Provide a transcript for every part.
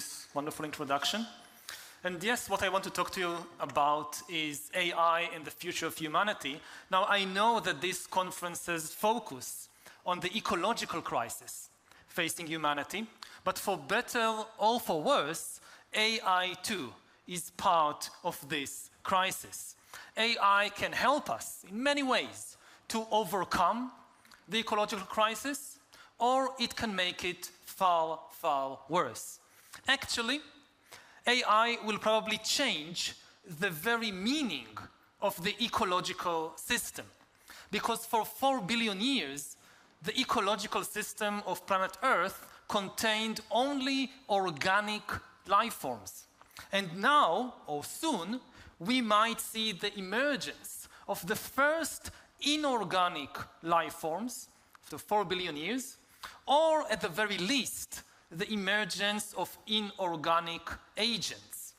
this wonderful introduction. And yes, what I want to talk to you about is AI and the future of humanity. Now, I know that these conferences focus on the ecological crisis facing humanity, but for better or for worse, AI too is part of this crisis. AI can help us in many ways to overcome the ecological crisis, or it can make it far, far worse. Actually, AI will probably change the very meaning of the ecological system, because for 4 billion years, the ecological system of planet Earth contained only organic life forms. And now, or soon, we might see the emergence of the first inorganic life forms after 4 billion years, or at the very least, the emergence of inorganic agents.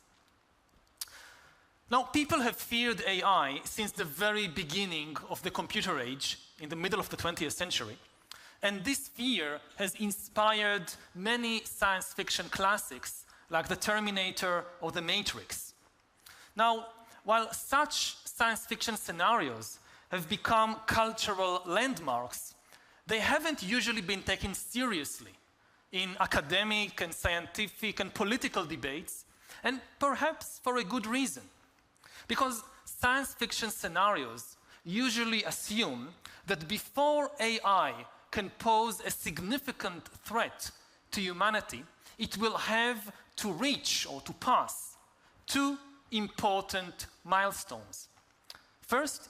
Now, people have feared AI since the very beginning of the computer age, in the middle of the 20th century. And this fear has inspired many science fiction classics like The Terminator or The Matrix. Now, while such science fiction scenarios have become cultural landmarks, they haven't usually been taken seriously in academic and scientific and political debates, and perhaps for a good reason. Because science fiction scenarios usually assume that before AI can pose a significant threat to humanity, it will have to reach or to pass two important milestones. First,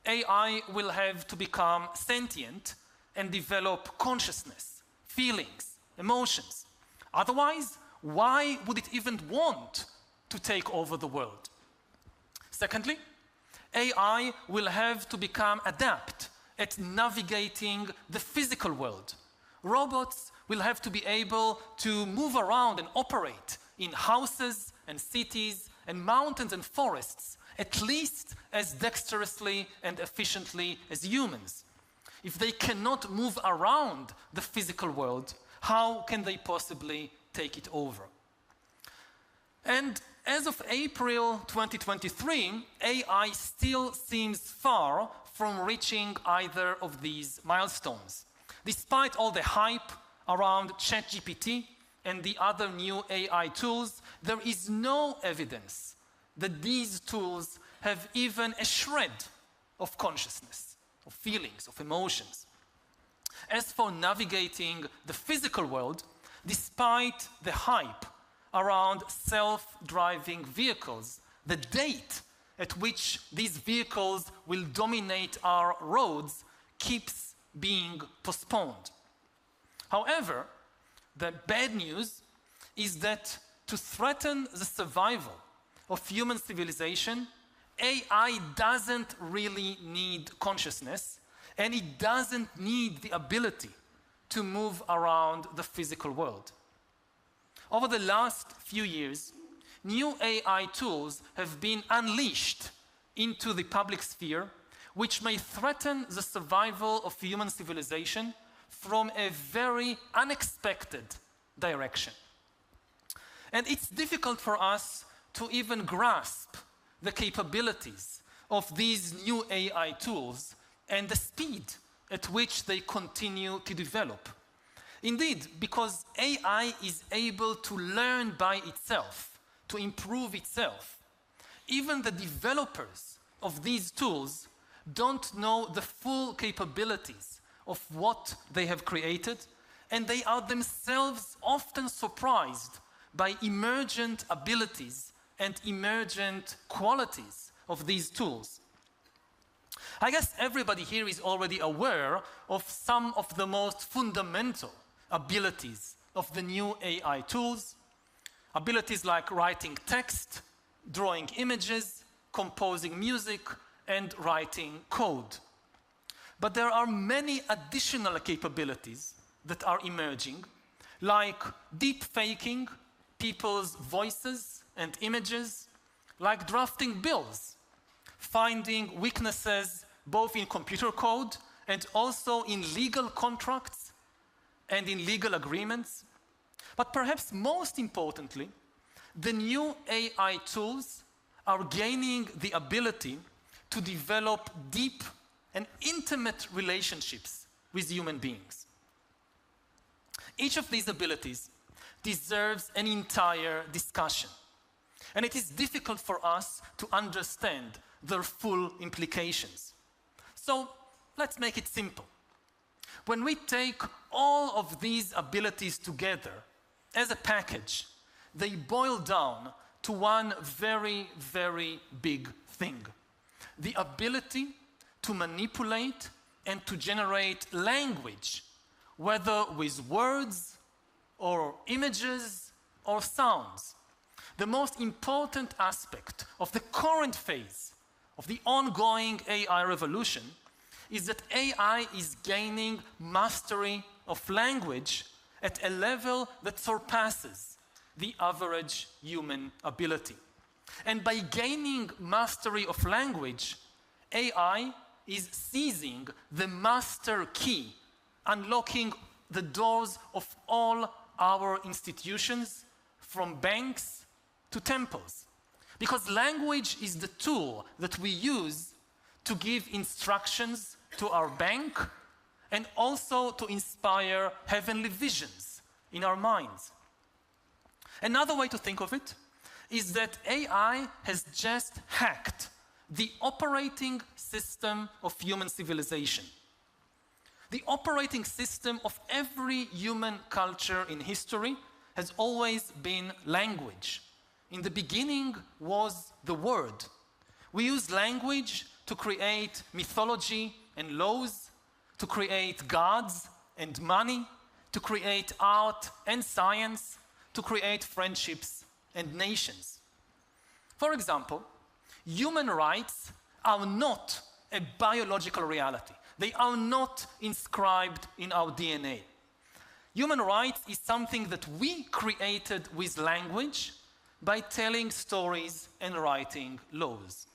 AI will have to become sentient and develop consciousness, feelings, emotions. Otherwise, why would it even want to take over the world? Secondly, AI will have to become adept at navigating the physical world. Robots will have to be able to move around and operate in houses and cities and mountains and forests at least as dexterously and efficiently as humans. If they cannot move around the physical world, how can they possibly take it over? And as of April 2023, AI still seems far from reaching either of these milestones. Despite all the hype around ChatGPT and the other new AI tools, there is no evidence that these tools have even a shred of consciousness, of feelings, of emotions. As for navigating the physical world, despite the hype around self-driving vehicles, the date at which these vehicles will dominate our roads keeps being postponed. However, the bad news is that to threaten the survival of human civilization, AI doesn't really need consciousness, and it doesn't need the ability to move around the physical world. Over the last few years, new AI tools have been unleashed into the public sphere, which may threaten the survival of human civilization from a very unexpected direction. And it's difficult for us to even grasp the capabilities of these new AI tools and the speed at which they continue to develop. Indeed, because AI is able to learn by itself, to improve itself, even the developers of these tools don't know the full capabilities of what they have created, and they are themselves often surprised by emergent abilities and emergent qualities of these tools. I guess everybody here is already aware of some of the most fundamental abilities of the new AI tools. Abilities like writing text, drawing images, composing music, and writing code. But there are many additional capabilities that are emerging, like deep faking people's voices and images, like drafting bills, finding weaknesses both in computer code and also in legal contracts and in legal agreements, But perhaps most importantly, the new AI tools are gaining the ability to develop deep and intimate relationships with human beings. Each of these abilities deserves an entire discussion, and it is difficult for us to understand their full implications. So let's make it simple. When we take all of these abilities together as a package, they boil down to one very, very big thing: the ability to manipulate and to generate language, whether with words or images or sounds. The most important aspect of the current phase of the ongoing AI revolution is that AI is gaining mastery of language at a level that surpasses the average human ability. And by gaining mastery of language, AI is seizing the master key, unlocking the doors of all our institutions, from banks to temples. Because language is the tool that we use to give instructions to our bank and also to inspire heavenly visions in our minds. Another way to think of it is that AI has just hacked the operating system of human civilization. The operating system of every human culture in history has always been language. In the beginning was the word. We use language to create mythology and laws, to create gods and money, to create art and science, to create friendships and nations. For example, human rights are not a biological reality. They are not inscribed in our DNA. Human rights is something that we created with language by telling stories and writing laws.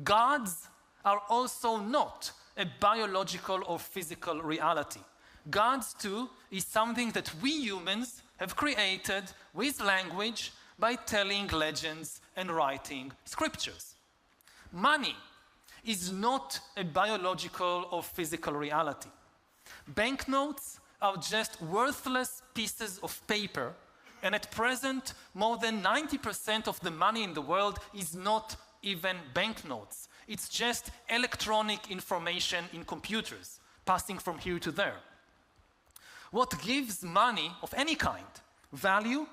Gods are also not a biological or physical reality. Gods, too, is something that we humans have created with language by telling legends and writing scriptures. Money is not a biological or physical reality. Banknotes are just worthless pieces of paper, and at present, more than 90% of the money in the world is not even banknotes. It's just electronic information in computers, passing from here to there. What gives money of any kind value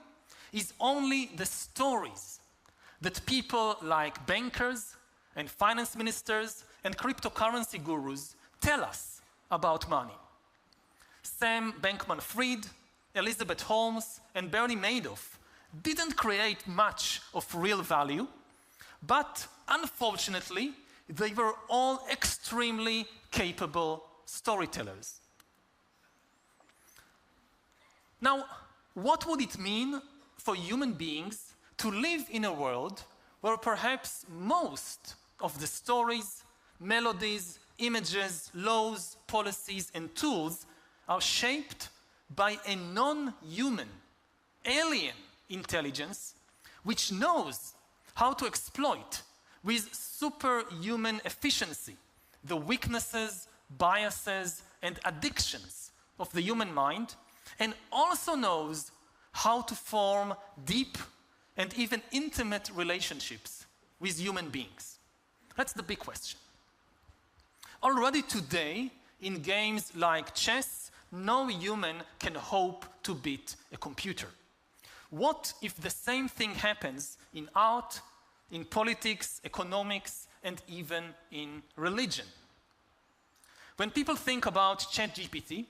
is only the stories that people like bankers and finance ministers and cryptocurrency gurus tell us about money. Sam Bankman-Fried, Elizabeth Holmes, and Bernie Madoff didn't create much of real value, but unfortunately, they were all extremely capable storytellers. Now, what would it mean for human beings to live in a world where perhaps most of the stories, melodies, images, laws, policies, and tools are shaped by a non-human, alien intelligence which knows how to exploit with superhuman efficiency the weaknesses, biases, and addictions of the human mind, and also knows how to form deep and even intimate relationships with human beings? That's the big question. Already today, in games like chess, no human can hope to beat a computer. What if the same thing happens in art, in politics, economics, and even in religion? When people think about ChatGPT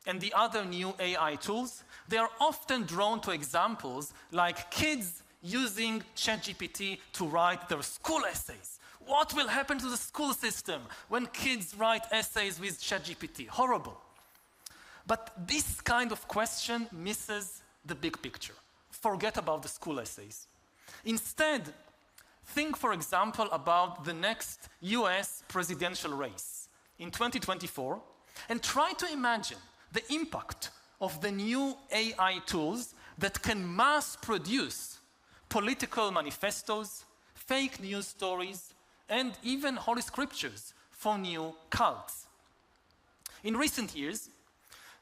and the other new AI tools, they are often drawn to examples like kids using ChatGPT to write their school essays. What will happen to the school system when kids write essays with ChatGPT? Horrible. But this kind of question misses the big picture. Forget about the school essays. Instead, think, for example, about the next US presidential race in 2024 and try to imagine the impact of the new AI tools that can mass produce political manifestos, fake news stories, and even holy scriptures for new cults. In recent years,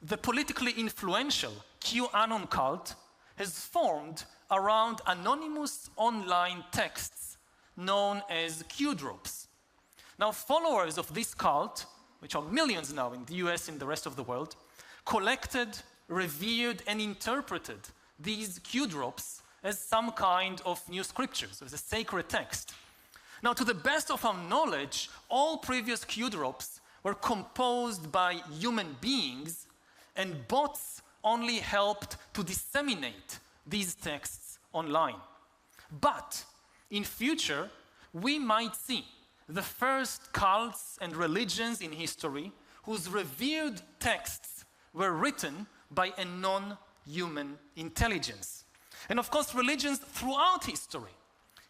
the politically influential QAnon cult has formed around anonymous online texts known as Q-drops. Now, followers of this cult, which are millions now in the US and the rest of the world, collected, revered, and interpreted these Q-drops as some kind of new scriptures, as a sacred text. Now, to the best of our knowledge, all previous Q-drops were composed by human beings, and bots only helped to disseminate these texts online. But in future, we might see the first cults and religions in history whose revered texts were written by a non-human intelligence. And of course, religions throughout history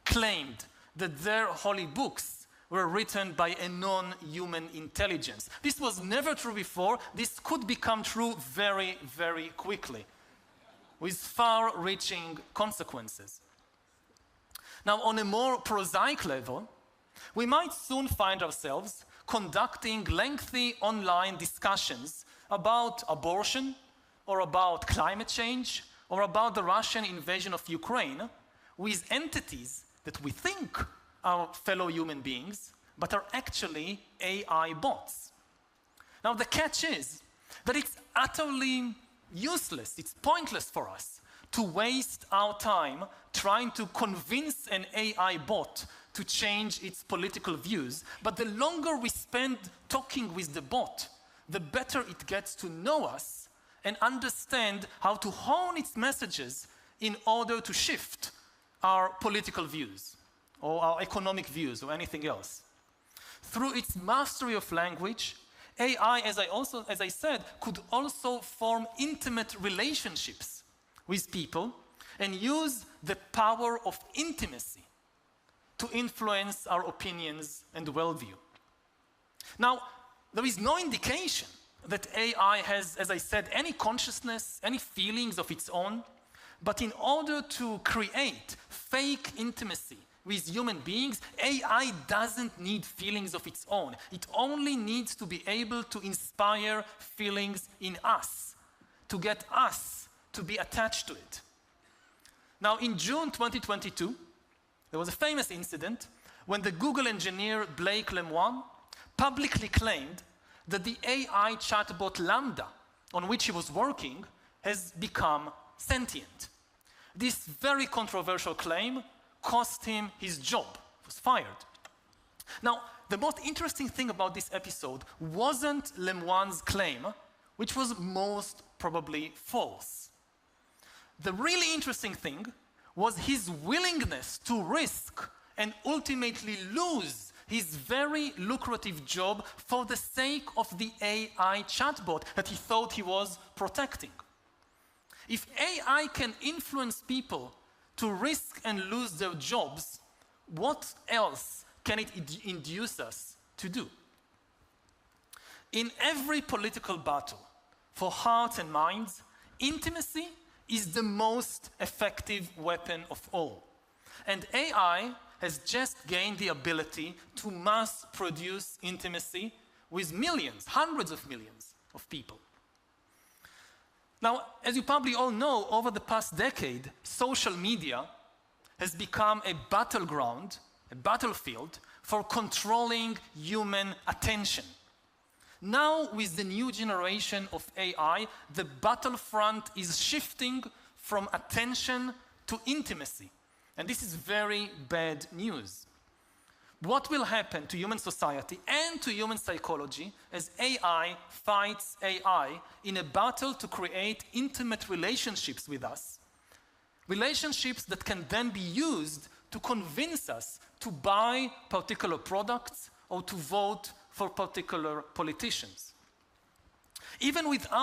claimed that their holy books were written by a non-human intelligence. This was never true before. This could become true very, very quickly, with far-reaching consequences. Now, on a more prosaic level, we might soon find ourselves conducting lengthy online discussions about abortion, or about climate change, or about the Russian invasion of Ukraine, with entities that we think are fellow human beings, but are actually AI bots. Now, the catch is that it's utterly useless, it's pointless for us to waste our time trying to convince an AI bot to change its political views. But the longer we spend talking with the bot, the better it gets to know us and understand how to hone its messages in order to shift our political views or our economic views or anything else. Through its mastery of language, AI, as I said, could also form intimate relationships with people and use the power of intimacy to influence our opinions and worldview. Now, there is no indication that AI has, as I said, any consciousness, any feelings of its own, but in order to create fake intimacy with human beings, AI doesn't need feelings of its own. It only needs to be able to inspire feelings in us, to get us to be attached to it. Now, in June 2022, there was a famous incident when the Google engineer Blake Lemoine publicly claimed that the AI chatbot Lambda, on which he was working, has become sentient. This very controversial claim cost him his job. He was fired. Now, the most interesting thing about this episode wasn't Lemoine's claim, which was most probably false. The really interesting thing was his willingness to risk and ultimately lose his very lucrative job for the sake of the AI chatbot that he thought he was protecting. If AI can influence people to risk and lose their jobs, what else can it induce us to do? In every political battle for hearts and minds, intimacy is the most effective weapon of all. And AI has just gained the ability to mass produce intimacy with millions, hundreds of millions of people. Now, as you probably all know, over the past decade, social media has become a battleground, a battlefield for controlling human attention. Now, with the new generation of AI, the battlefront is shifting from attention to intimacy. And this is very bad news. What will happen to human society and to human psychology as AI fights AI in a battle to create intimate relationships with us? Relationships that can then be used to convince us to buy particular products or to vote for particular politicians. Even without